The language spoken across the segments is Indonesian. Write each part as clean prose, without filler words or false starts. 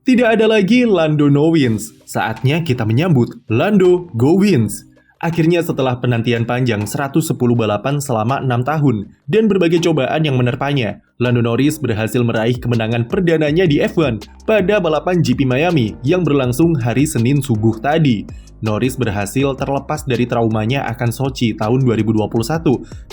Tidak ada lagi Lando no wins, saatnya kita menyambut Lando go wins. Akhirnya setelah penantian panjang 110 balapan selama 6 tahun dan berbagai cobaan yang menerpanya, Lando Norris berhasil meraih kemenangan perdananya di F1 pada balapan GP Miami yang berlangsung hari Senin subuh tadi. Norris berhasil terlepas dari traumanya akan Sochi tahun 2021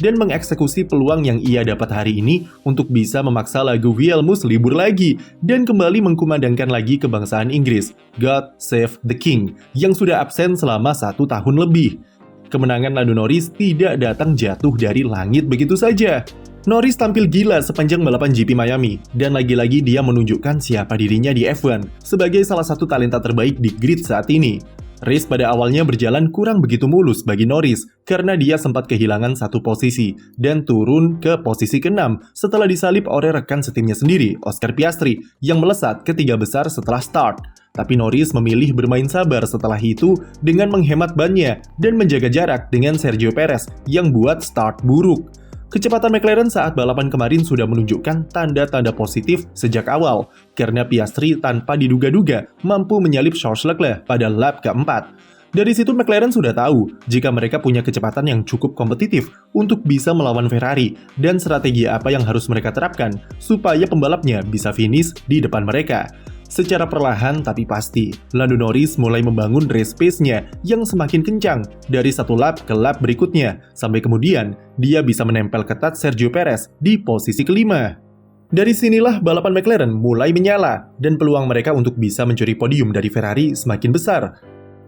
dan mengeksekusi peluang yang ia dapat hari ini untuk bisa memaksa lagu Vielmus libur lagi dan kembali mengkumandangkan lagi kebangsaan Inggris, God Save the King, yang sudah absen selama 1 tahun lebih. Kemenangan Lando Norris tidak datang jatuh dari langit begitu saja. Norris tampil gila sepanjang balapan GP Miami, dan lagi-lagi dia menunjukkan siapa dirinya di F1 sebagai salah satu talenta terbaik di grid saat ini. Race pada awalnya berjalan kurang begitu mulus bagi Norris karena dia sempat kehilangan satu posisi dan turun ke posisi ke-6 setelah disalip oleh rekan setimnya sendiri, Oscar Piastri, yang melesat ke 3 besar setelah start. Tapi Norris memilih bermain sabar setelah itu dengan menghemat bannya dan menjaga jarak dengan Sergio Perez yang buat start buruk. Kecepatan McLaren saat balapan kemarin sudah menunjukkan tanda-tanda positif sejak awal, karena Piastri tanpa diduga-duga mampu menyalip Charles Leclerc pada lap keempat. Dari situ McLaren sudah tahu jika mereka punya kecepatan yang cukup kompetitif untuk bisa melawan Ferrari dan strategi apa yang harus mereka terapkan supaya pembalapnya bisa finish di depan mereka. Secara perlahan tapi pasti, Lando Norris mulai membangun race pace-nya yang semakin kencang dari satu lap ke lap berikutnya, sampai kemudian dia bisa menempel ketat Sergio Perez di posisi kelima. Dari sinilah balapan McLaren mulai menyala, dan peluang mereka untuk bisa mencuri podium dari Ferrari semakin besar.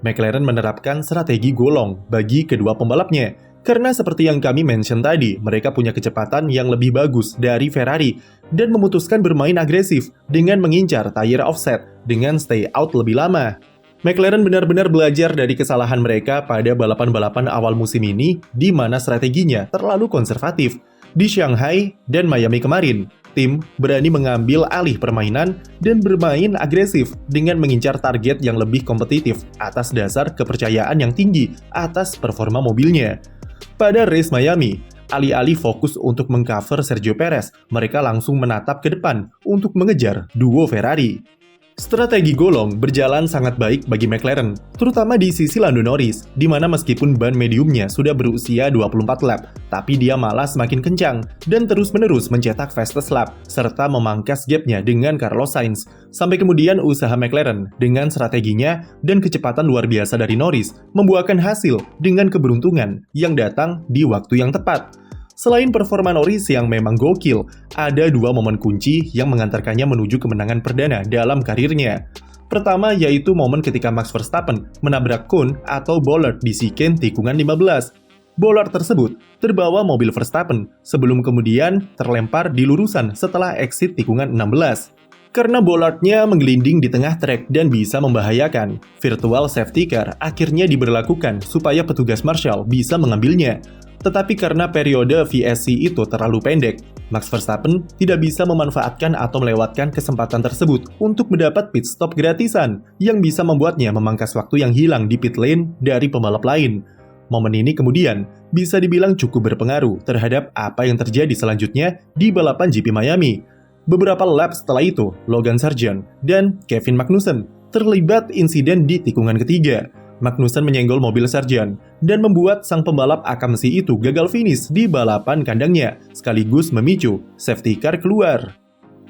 McLaren menerapkan strategi golong bagi kedua pembalapnya, karena seperti yang kami mention tadi, mereka punya kecepatan yang lebih bagus dari Ferrari dan memutuskan bermain agresif dengan mengincar tire offset dengan stay out lebih lama. McLaren benar-benar belajar dari kesalahan mereka pada balapan-balapan awal musim ini di mana strateginya terlalu konservatif. Di Shanghai dan Miami kemarin, tim berani mengambil alih permainan dan bermain agresif dengan mengincar target yang lebih kompetitif atas dasar kepercayaan yang tinggi atas performa mobilnya. Pada race Miami, alih-alih fokus untuk mengcover Sergio Perez, mereka langsung menatap ke depan untuk mengejar duo Ferrari. Strategi golong berjalan sangat baik bagi McLaren, terutama di sisi Lando Norris, di mana meskipun ban mediumnya sudah berusia 24 lap, tapi dia malah semakin kencang dan terus-menerus mencetak fastest lap, serta memangkas gapnya dengan Carlos Sainz. Sampai kemudian usaha McLaren dengan strateginya dan kecepatan luar biasa dari Norris membuahkan hasil dengan keberuntungan yang datang di waktu yang tepat. Selain performa Norris yang memang gokil, ada 2 momen kunci yang mengantarkannya menuju kemenangan perdana dalam karirnya. Pertama yaitu momen ketika Max Verstappen menabrak Kun atau Bollard di chicane tikungan 15. Bollard tersebut terbawa mobil Verstappen sebelum kemudian terlempar di lurusan setelah exit tikungan 16. Karena Bollardnya menggelinding di tengah trek dan bisa membahayakan, virtual safety car akhirnya diberlakukan supaya petugas marshal bisa mengambilnya. Tetapi karena periode VSC itu terlalu pendek, Max Verstappen tidak bisa memanfaatkan atau melewatkan kesempatan tersebut untuk mendapat pit stop gratisan yang bisa membuatnya memangkas waktu yang hilang di pit lane dari pembalap lain. Momen ini kemudian bisa dibilang cukup berpengaruh terhadap apa yang terjadi selanjutnya di balapan GP Miami. Beberapa lap setelah itu, Logan Sargeant dan Kevin Magnussen terlibat insiden di tikungan ketiga. Magnussen menyenggol mobil Sargeant dan membuat sang pembalap Akamsi itu gagal finish di balapan kandangnya, sekaligus memicu safety car keluar.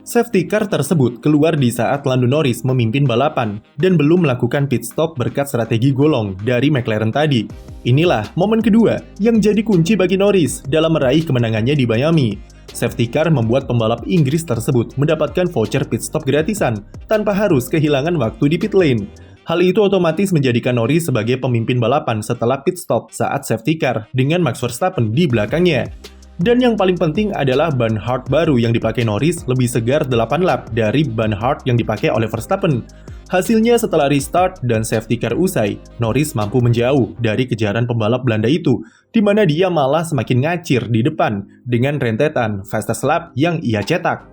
Safety car tersebut keluar di saat Lando Norris memimpin balapan dan belum melakukan pit stop berkat strategi golong dari McLaren tadi. Inilah momen kedua yang jadi kunci bagi Norris dalam meraih kemenangannya di Miami. Safety car membuat pembalap Inggris tersebut mendapatkan voucher pit stop gratisan tanpa harus kehilangan waktu di pit lane. Hal itu otomatis menjadikan Norris sebagai pemimpin balapan setelah pit stop saat safety car dengan Max Verstappen di belakangnya. Dan yang paling penting adalah ban hard baru yang dipakai Norris lebih segar 8 lap dari ban hard yang dipakai oleh Verstappen. Hasilnya setelah restart dan safety car usai, Norris mampu menjauh dari kejaran pembalap Belanda itu, di mana dia malah semakin ngacir di depan dengan rentetan fastest lap yang ia cetak.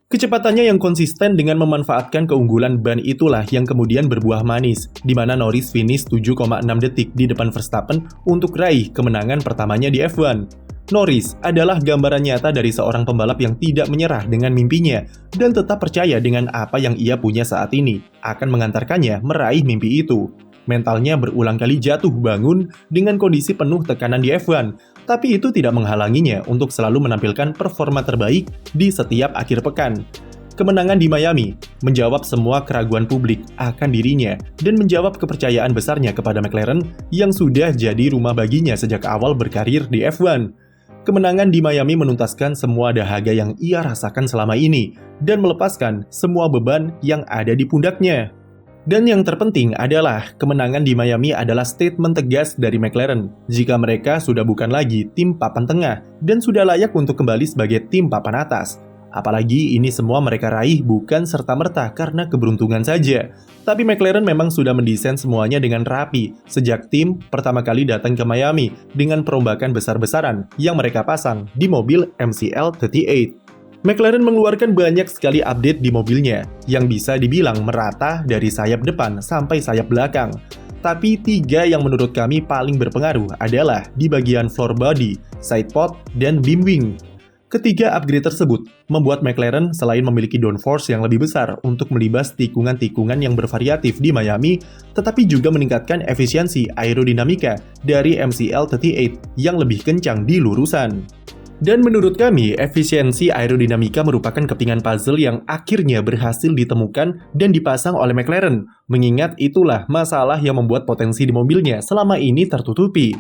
Kecepatannya yang konsisten dengan memanfaatkan keunggulan ban itulah yang kemudian berbuah manis, di mana Norris finish 7,6 detik di depan Verstappen untuk raih kemenangan pertamanya di F1. Norris adalah gambaran nyata dari seorang pembalap yang tidak menyerah dengan mimpinya dan tetap percaya dengan apa yang ia punya saat ini akan mengantarkannya meraih mimpi itu. Mentalnya berulang kali jatuh bangun dengan kondisi penuh tekanan di F1, tapi itu tidak menghalanginya untuk selalu menampilkan performa terbaik di setiap akhir pekan. Kemenangan di Miami menjawab semua keraguan publik akan dirinya dan menjawab kepercayaan besarnya kepada McLaren yang sudah jadi rumah baginya sejak awal berkarir di F1. Kemenangan di Miami menuntaskan semua dahaga yang ia rasakan selama ini dan melepaskan semua beban yang ada di pundaknya. Dan yang terpenting adalah kemenangan di Miami adalah statement tegas dari McLaren jika mereka sudah bukan lagi tim papan tengah dan sudah layak untuk kembali sebagai tim papan atas. Apalagi ini semua mereka raih bukan serta-merta karena keberuntungan saja. Tapi McLaren memang sudah mendesain semuanya dengan rapi sejak tim pertama kali datang ke Miami dengan perombakan besar-besaran yang mereka pasang di mobil MCL38. McLaren mengeluarkan banyak sekali update di mobilnya yang bisa dibilang merata dari sayap depan sampai sayap belakang. Tapi 3 yang menurut kami paling berpengaruh adalah di bagian floor body, side pod, dan beam wing. Ketiga upgrade tersebut membuat McLaren selain memiliki downforce yang lebih besar untuk melibas tikungan-tikungan yang bervariatif di Miami, tetapi juga meningkatkan efisiensi aerodinamika dari MCL38 yang lebih kencang di lurusan. Dan menurut kami, efisiensi aerodinamika merupakan kepingan puzzle yang akhirnya berhasil ditemukan dan dipasang oleh McLaren, mengingat itulah masalah yang membuat potensi di mobilnya selama ini tertutupi.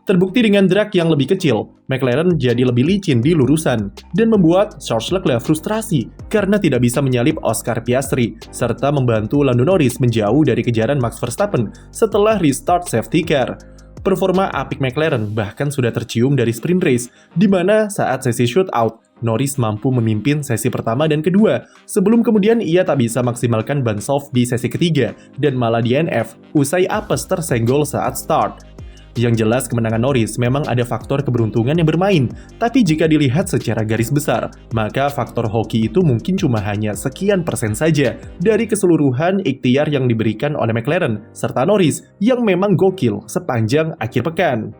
Terbukti dengan drag yang lebih kecil, McLaren jadi lebih licin di lurusan dan membuat Charles Leclerc frustrasi karena tidak bisa menyalip Oscar Piastri serta membantu Lando Norris menjauh dari kejaran Max Verstappen setelah restart safety car. Performa apik McLaren bahkan sudah tercium dari sprint race, di mana saat sesi shootout, Norris mampu memimpin sesi pertama dan kedua, sebelum kemudian ia tak bisa maksimalkan ban soft di sesi ketiga dan malah DNF usai apes tersenggol saat start. Yang jelas kemenangan Norris memang ada faktor keberuntungan yang bermain, tapi jika dilihat secara garis besar, maka faktor hoki itu mungkin cuma hanya sekian persen saja dari keseluruhan ikhtiar yang diberikan oleh McLaren serta Norris yang memang gokil sepanjang akhir pekan.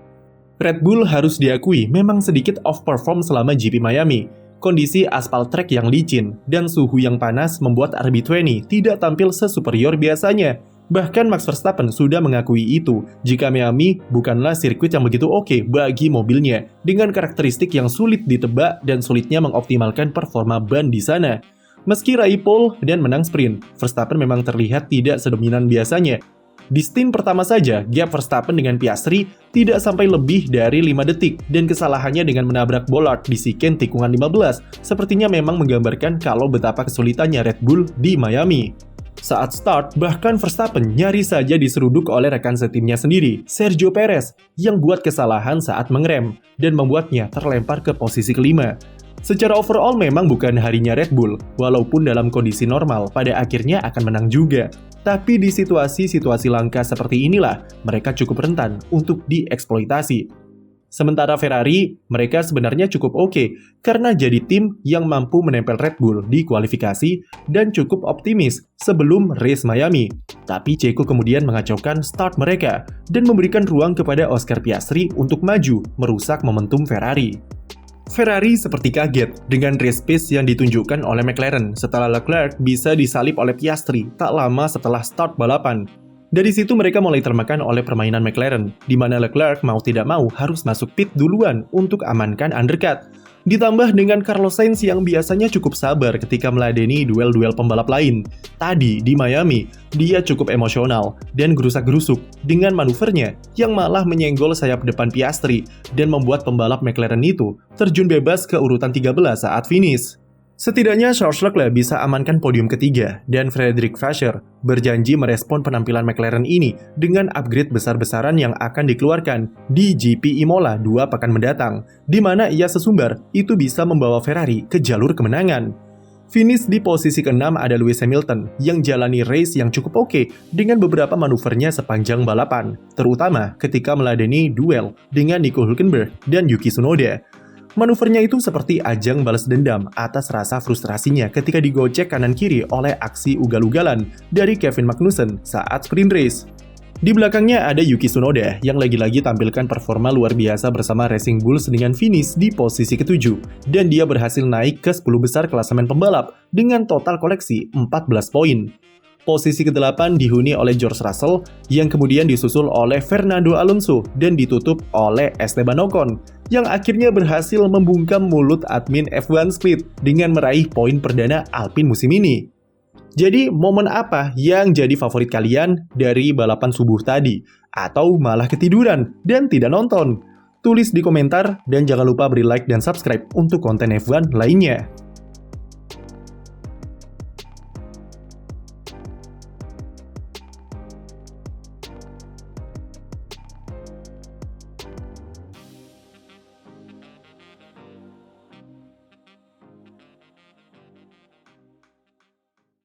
Red Bull harus diakui memang sedikit off-perform selama GP Miami. Kondisi aspal track yang licin dan suhu yang panas membuat RB20 tidak tampil sesuperior biasanya. Bahkan Max Verstappen sudah mengakui itu jika Miami bukanlah sirkuit yang begitu oke bagi mobilnya dengan karakteristik yang sulit ditebak dan sulitnya mengoptimalkan performa ban di sana. Meski raih pole dan menang sprint, Verstappen memang terlihat tidak sedominan biasanya. Di stint pertama saja, gap Verstappen dengan Piastri tidak sampai lebih dari 5 detik dan kesalahannya dengan menabrak Bollard di siken tikungan 15 sepertinya memang menggambarkan kalau betapa kesulitannya Red Bull di Miami. Saat start, bahkan Verstappen nyaris saja diseruduk oleh rekan setimnya sendiri, Sergio Perez, yang buat kesalahan saat mengerem dan membuatnya terlempar ke posisi kelima. Secara overall memang bukan harinya Red Bull, walaupun dalam kondisi normal pada akhirnya akan menang juga. Tapi di situasi-situasi langka seperti inilah, mereka cukup rentan untuk dieksploitasi. Sementara Ferrari, mereka sebenarnya cukup oke karena jadi tim yang mampu menempel Red Bull di kualifikasi dan cukup optimis sebelum race Miami. Tapi Checo kemudian mengacaukan start mereka dan memberikan ruang kepada Oscar Piastri untuk maju merusak momentum Ferrari. Ferrari seperti kaget dengan race pace yang ditunjukkan oleh McLaren setelah Leclerc bisa disalip oleh Piastri tak lama setelah start balapan. Dari situ mereka mulai termakan oleh permainan McLaren, di mana Leclerc mau tidak mau harus masuk pit duluan untuk amankan undercut. Ditambah dengan Carlos Sainz yang biasanya cukup sabar ketika meladeni duel-duel pembalap lain. Tadi di Miami, dia cukup emosional dan gerusak-gerusuk dengan manuvernya yang malah menyenggol sayap depan Piastri dan membuat pembalap McLaren itu terjun bebas ke urutan 13 saat finish. Setidaknya Charles Leclerc bisa amankan podium ketiga dan Frederick Vasseur berjanji merespon penampilan McLaren ini dengan upgrade besar-besaran yang akan dikeluarkan di GP Imola 2 pekan mendatang, di mana ia sesumbar itu bisa membawa Ferrari ke jalur kemenangan. Finish di posisi ke-6 ada Lewis Hamilton yang jalani race yang cukup oke dengan beberapa manuvernya sepanjang balapan, terutama ketika meladeni duel dengan Nico Hülkenberg dan Yuki Tsunoda. Manuvernya itu seperti ajang balas dendam atas rasa frustrasinya ketika digocek kanan-kiri oleh aksi ugal-ugalan dari Kevin Magnussen saat sprint race. Di belakangnya ada Yuki Tsunoda yang lagi-lagi tampilkan performa luar biasa bersama Racing Bulls dengan finish di posisi ke-7. Dan dia berhasil naik ke 10 besar klasemen pembalap dengan total koleksi 14 poin. Posisi ke-8 dihuni oleh George Russell yang kemudian disusul oleh Fernando Alonso dan ditutup oleh Esteban Ocon yang akhirnya berhasil membungkam mulut admin F1 Split dengan meraih poin perdana Alpine musim ini. Jadi momen apa yang jadi favorit kalian dari balapan subuh tadi? Atau malah ketiduran dan tidak nonton? Tulis di komentar dan jangan lupa beri like dan subscribe untuk konten F1 lainnya.